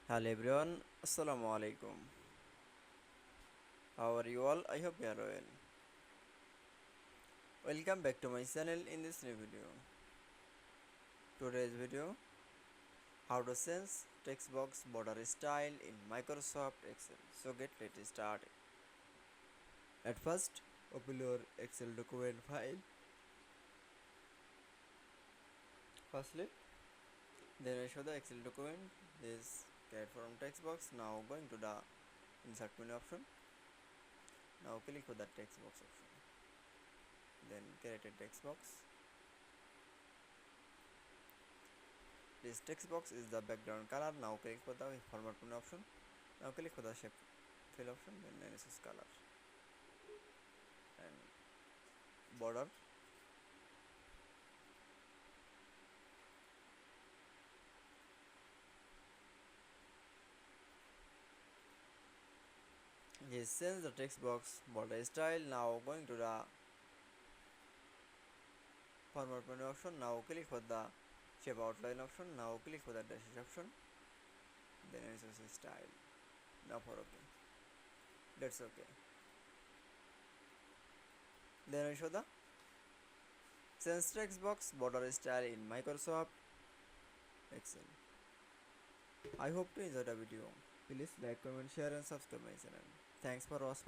Hello everyone, Assalamu Walaikum. How are you all? I hope you are well. Welcome back to my channel in this new video. Today's video, how to change text box border style in Microsoft Excel. So let's start. At first, open your Excel document file. Firstly, then I show the Excel document. This get from text box. Now going to the insert menu option. Now click on the text box option. Then create a text box. This text box is the background color. Now click for the format menu option. Now click for the shape fill option. Then analysis color and border. Yes, change the text box border style. Now going to the format menu option. Now click for the shape outline option. Now click for the dash option. Then analysis style. Now for OK. That's OK. Then I show the change text box border style in Microsoft Excel. I hope to enjoy the video. Please like, comment, share and subscribe my channel. Thanks for watching.